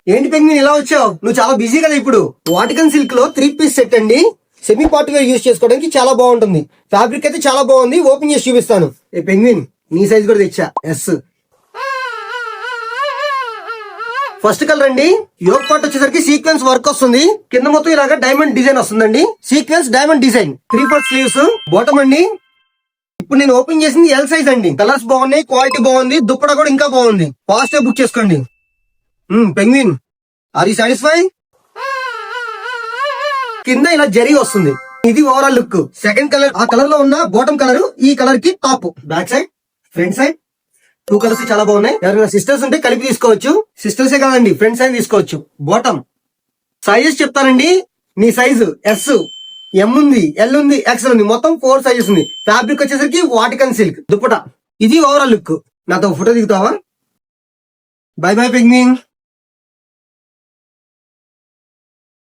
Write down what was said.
ఏంటి పెంగ్విన్ ఇలా వచ్చావు? నువ్వు చాలా బిజీ కదా ఇప్పుడు. వాటికన్ సిల్క్ లో 3 పీస్ సెట్ అండి. సెమీ పార్టీ వేర్ యూజ్ చేసుకోవడానికి చాలా బాగుంటుంది. ఫ్యాబ్రిక్ అయితే చాలా బాగుంది. ఓపెన్ చేసి చూపిస్తాను. ఏ పెంగ్విన్, నీ సైజ్ కూడా తెచ్చా. ఎస్. ఫస్ట్ కలర్ అండి. యోక్ పార్ట్ వచ్చేసరికి సీక్వెన్స్ వర్క్ వస్తుంది. కింద మొత్తం ఇలాగా డైమండ్ డిజైన్ వస్తుందండి. Sequence diamond design. 3/4 sleeves. Bottom అండి. ఇప్పుడు నేను ఓపెన్ చేసింది ఎల్ సైజ్ అండి. కలర్స్ బాగున్నాయి, క్వాలిటీ బాగుంది, దుప్పట కూడా ఇంకా బాగుంది. ఫాస్ట్ గా బుక్ చేసుకోండి. Penguin, are you satisfy? కింద ఇలా జరీ వస్తుంది. ఇది ఓవరాల్ లుక్. సెకండ్ కలర్, ఆ కలర్ లో ఉన్న బాటమ్ కలర్, ఈ కలర్ కి top. Back side, front side 2 colours చాలా బాగున్నాయి. ఎవరైనా సిస్టర్స్ ఉంటే కలిపి తీసుకోవచ్చు. సిస్టర్సే కాదండి, ఫ్రెండ్స్ అయినా తీసుకోవచ్చు. బాటమ్ సైజెస్ చెప్తానండి. నీ సైజు ఎస్, ఎం ఉంది, ఎల్ ఉంది, ఎక్స్ఎల్ ఉంది. మొత్తం 4 సైజెస్ ఉంది. ఫ్యాబ్రిక్ వచ్చేసరికి వాటికన్ సిల్క్. దుప్పట. ఇది ఓవరాల్ లుక్. నాతో ఫోటో దిగుతావా? Bye bye penguin.